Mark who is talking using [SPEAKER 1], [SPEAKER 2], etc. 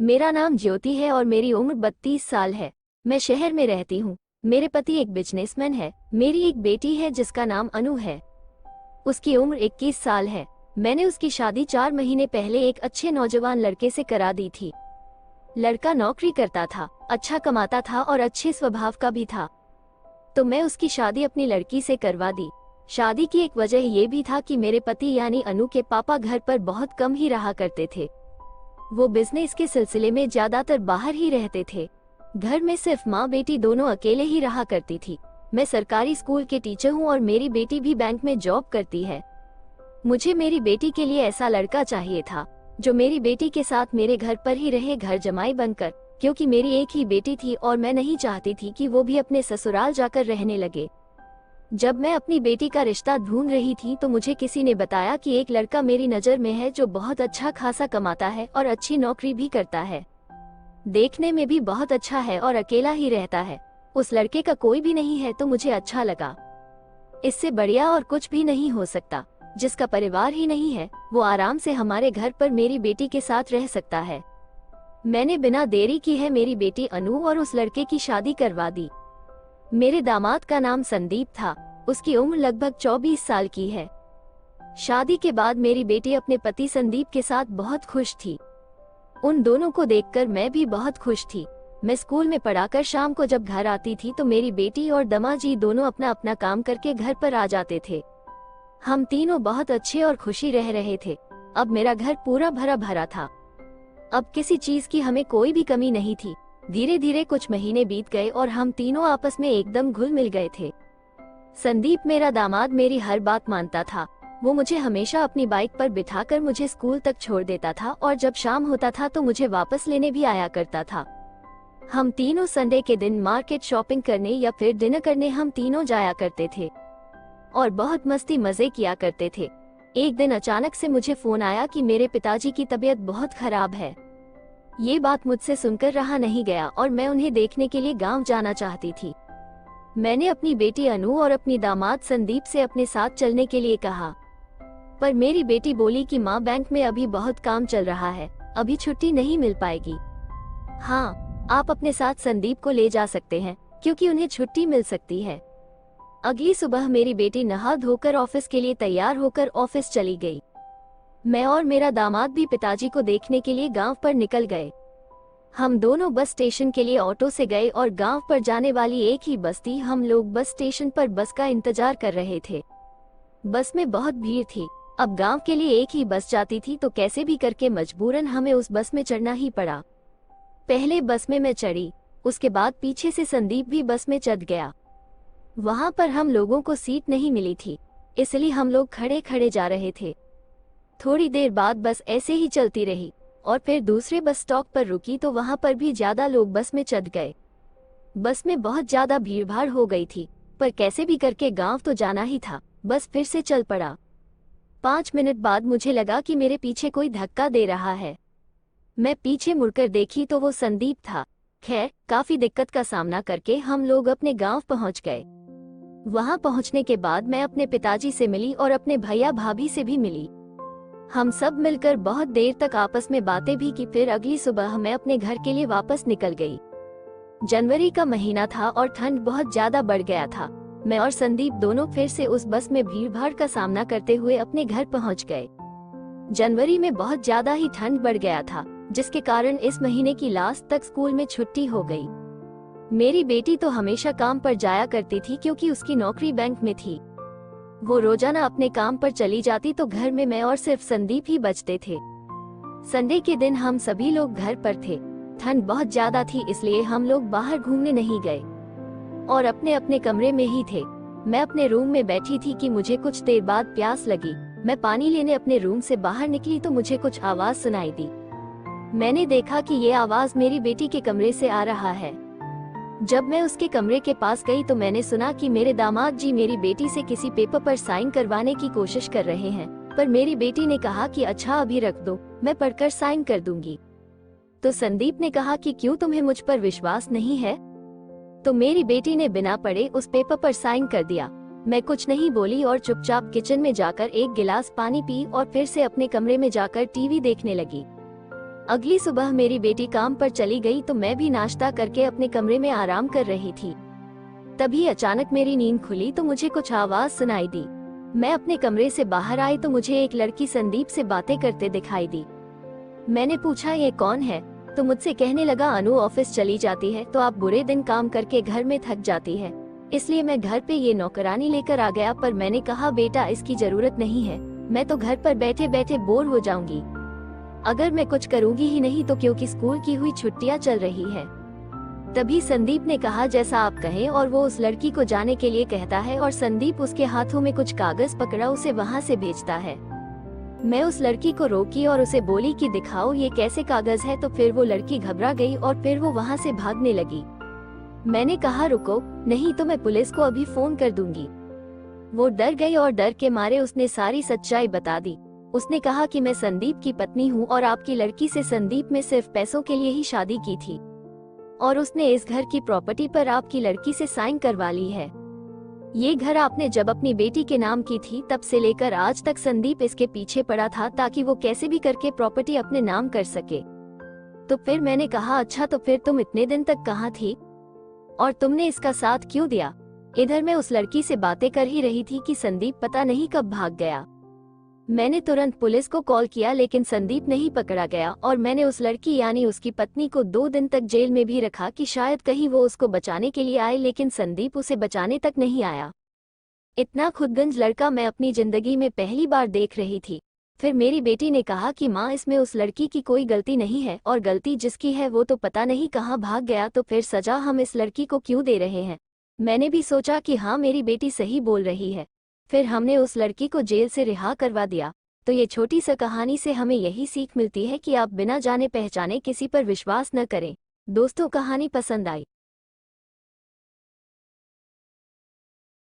[SPEAKER 1] मेरा नाम ज्योति है और मेरी उम्र 32 साल है। मैं शहर में रहती हूँ। मेरे पति एक बिजनेसमैन है। मेरी एक बेटी है जिसका नाम अनु है। उसकी उम्र 21 साल है। मैंने उसकी शादी 4 महीने पहले एक अच्छे नौजवान लड़के से करा दी थी। लड़का नौकरी करता था, अच्छा कमाता था और अच्छे स्वभाव का भी था, तो मैं उसकी शादी अपनी लड़की से करवा दी। शादी की एक वजह ये भी था कि मेरे पति यानी अनु के पापा घर पर बहुत कम ही रहा करते थे। वो बिजनेस के सिलसिले में ज्यादातर बाहर ही रहते थे। घर में सिर्फ माँ बेटी दोनों अकेले ही रहा करती थी। मैं सरकारी स्कूल के टीचर हूँ और मेरी बेटी भी बैंक में जॉब करती है। मुझे मेरी बेटी के लिए ऐसा लड़का चाहिए था जो मेरी बेटी के साथ मेरे घर पर ही रहे, घर जमाई बनकर, क्योंकि मेरी एक ही बेटी थी और मैं नहीं चाहती थी कि वो भी अपने ससुराल जाकर रहने लगे। जब मैं अपनी बेटी का रिश्ता ढूंढ रही थी तो मुझे किसी ने बताया कि एक लड़का मेरी नज़र में है जो बहुत अच्छा खासा कमाता है और अच्छी नौकरी भी करता है। देखने में भी बहुत अच्छा है और अकेला ही रहता है। उस लड़के का कोई भी नहीं है तो मुझे अच्छा लगा। इससे बढ़िया और कुछ भी नहीं हो सकता। जिसका परिवार ही नहीं है वो आराम से हमारे घर पर मेरी बेटी के साथ रह सकता है। मैंने बिना देरी की है मेरी बेटी अनु और उस लड़के की शादी करवा दी। मेरे दामाद का नाम संदीप था। उसकी उम्र लगभग 24 साल की है। शादी के बाद मेरी बेटी अपने पति संदीप के साथ बहुत खुश थी। उन दोनों को देखकर मैं भी बहुत खुश थी। मैं स्कूल में पढ़ाकर शाम को जब घर आती थी तो मेरी बेटी और दमाजी दोनों अपना अपना काम करके घर पर आ जाते थे। हम तीनों बहुत अच्छे और खुशी रह रहे थे। अब मेरा घर पूरा भरा भरा था। अब किसी चीज की हमें कोई भी कमी नहीं थी। धीरे धीरे कुछ महीने बीत गए और हम तीनों आपस में एकदम घुल मिल गए थे। संदीप मेरा दामाद मेरी हर बात मानता था। वो मुझे हमेशा अपनी बाइक पर बिठाकर मुझे स्कूल तक छोड़ देता था और जब शाम होता था तो मुझे वापस लेने भी आया करता था। हम तीनों संडे के दिन मार्केट शॉपिंग करने या फिर डिनर करने हम तीनों जाया करते थे और बहुत मस्ती मजे किया करते थे। एक दिन अचानक से मुझे फोन आया कि मेरे पिताजी की तबीयत बहुत खराब है। ये बात मुझसे सुनकर रहा नहीं गया और मैं उन्हें देखने के लिए गांव जाना चाहती थी। मैंने अपनी बेटी अनु और अपनी दामाद संदीप से अपने साथ चलने के लिए कहा, पर मेरी बेटी बोली कि माँ बैंक में अभी बहुत काम चल रहा है, अभी छुट्टी नहीं मिल पाएगी। हाँ, आप अपने साथ संदीप को ले जा सकते हैं क्योंकि उन्हें छुट्टी मिल सकती है। अगली सुबह मेरी बेटी नहा धोकर ऑफिस के लिए तैयार होकर ऑफिस चली गई। मैं और मेरा दामाद भी पिताजी को देखने के लिए गांव पर निकल गए। हम दोनों बस स्टेशन के लिए ऑटो से गए और गांव पर जाने वाली एक ही बस थी। हम लोग बस स्टेशन पर बस का इंतजार कर रहे थे। बस में बहुत भीड़ थी। अब गांव के लिए एक ही बस जाती थी तो कैसे भी करके मजबूरन हमें उस बस में चढ़ना ही पड़ा। पहले बस में मैं चढ़ी, उसके बाद पीछे से संदीप भी बस में चढ़ गया। वहां पर हम लोगों को सीट नहीं मिली थी, इसलिए हम लोग खड़े खड़े जा रहे थे। थोड़ी देर बाद बस ऐसे ही चलती रही और फिर दूसरे बस स्टॉप पर रुकी तो वहां पर भी ज्यादा लोग बस में चढ़ गए। बस में बहुत ज्यादा भीड़भाड़ हो गई थी, पर कैसे भी करके गांव तो जाना ही था। बस फिर से चल पड़ा। 5 मिनट बाद मुझे लगा कि मेरे पीछे कोई धक्का दे रहा है। मैं पीछे मुड़कर देखी तो वो संदीप था। खैर, काफी दिक्कत का सामना करके हम लोग अपने गांव पहुंच गए। वहां पहुंचने के बाद मैं अपने पिताजी से मिली और अपने भैया भाभी से भी मिली। हम सब मिलकर बहुत देर तक आपस में बातें भी की। फिर अगली सुबह मैं अपने घर के लिए वापस निकल गई। जनवरी का महीना था और ठंड बहुत ज्यादा बढ़ गया था। मैं और संदीप दोनों फिर से उस बस में भीड़भाड़ का सामना करते हुए अपने घर पहुंच गए। जनवरी में बहुत ज्यादा ही ठंड बढ़ गया था, जिसके कारण इस महीने की लास्ट तक स्कूल में छुट्टी हो गई। मेरी बेटी तो हमेशा काम पर जाया करती थी क्योंकि उसकी नौकरी बैंक में थी। वो रोजाना अपने काम पर चली जाती तो घर में मैं और सिर्फ संदीप ही बचते थे। संडे के दिन हम सभी लोग घर पर थे। ठंड बहुत ज्यादा थी इसलिए हम लोग बाहर घूमने नहीं गए और अपने अपने कमरे में ही थे। मैं अपने रूम में बैठी थी कि मुझे कुछ देर बाद प्यास लगी। मैं पानी लेने अपने रूम से बाहर निकली तो मुझे कुछ आवाज सुनाई दी। मैंने देखा कि ये आवाज मेरी बेटी के कमरे से आ रहा है। जब मैं उसके कमरे के पास गई तो मैंने सुना कि मेरे दामाद जी मेरी बेटी से किसी पेपर पर साइन करवाने की कोशिश कर रहे हैं, पर मेरी बेटी ने कहा कि अच्छा अभी रख दो, मैं पढ़कर साइन कर दूंगी। तो संदीप ने कहा कि क्यों, तुम्हें मुझ पर विश्वास नहीं है? तो मेरी बेटी ने बिना पढ़े उस पेपर पर साइन कर दिया। मैं कुछ नहीं बोली और चुपचाप किचन में जाकर एक गिलास पानी पी और फिर से अपने कमरे में जाकर टीवी देखने लगी। अगली सुबह मेरी बेटी काम पर चली गई तो मैं भी नाश्ता करके अपने कमरे में आराम कर रही थी। तभी अचानक मेरी नींद खुली तो मुझे कुछ आवाज सुनाई दी। मैं अपने कमरे से बाहर आई तो मुझे एक लड़की संदीप से बातें करते दिखाई दी। मैंने पूछा ये कौन है, तो मुझसे कहने लगा अनु ऑफिस चली जाती है तो आप बुरे दिन काम करके घर में थक जाती है, इसलिए मैं घर पे ये नौकरानी लेकर आ गया। पर मैंने कहा बेटा इसकी जरूरत नहीं है, मैं तो घर पर बैठे बैठे बोर हो जाऊंगी अगर मैं कुछ करूंगी ही नहीं तो, क्योंकि स्कूल की हुई छुट्टियां चल रही है। तभी संदीप ने कहा जैसा आप कहें, और वो उस लड़की को जाने के लिए कहता है और संदीप उसके हाथों में कुछ कागज पकड़ा उसे वहां से भेजता है। मैं उस लड़की को रोकी और उसे बोली कि दिखाओ ये कैसे कागज है, तो फिर वो लड़की घबरा गई और फिर वो वहां से भागने लगी। मैंने कहा रुको, नहीं तो मैं पुलिस को अभी फोन कर दूंगी। वो डर गई और डर के मारे उसने सारी सच्चाई बता दी। उसने कहा कि मैं संदीप की पत्नी हूँ और आपकी लड़की से संदीप में सिर्फ पैसों के लिए ही शादी की थी और उसने इस घर की प्रॉपर्टी पर आपकी लड़की से साइन करवा ली है। ये घर आपने जब अपनी बेटी के नाम की थी तब से लेकर आज तक संदीप इसके पीछे पड़ा था ताकि वो कैसे भी करके प्रॉपर्टी अपने नाम कर सके। तो फिर मैंने कहा अच्छा, तो फिर तुम इतने दिन तक कहाँ थी और तुमने इसका साथ क्यों दिया? इधर मैं उस लड़की से बातें कर ही रही थी कि संदीप पता नहीं कब भाग गया। मैंने तुरंत पुलिस को कॉल किया लेकिन संदीप नहीं पकड़ा गया और मैंने उस लड़की यानी उसकी पत्नी को 2 दिन तक जेल में भी रखा कि शायद कहीं वो उसको बचाने के लिए आए, लेकिन संदीप उसे बचाने तक नहीं आया। इतना खुदगंज लड़का मैं अपनी जिंदगी में पहली बार देख रही थी। फिर मेरी बेटी ने कहा कि माँ इसमें उस लड़की की कोई गलती नहीं है और गलती जिसकी है वो तो पता नहीं कहाँ भाग गया, तो फिर सजा हम इस लड़की को क्यों दे रहे हैं? मैंने भी सोचा कि हाँ मेरी बेटी सही बोल रही है। फिर हमने उस लड़की को जेल से रिहा करवा दिया। तो ये छोटी सी कहानी से हमें यही सीख मिलती है कि आप बिना जाने पहचाने किसी पर विश्वास न करें। दोस्तों कहानी पसंद आई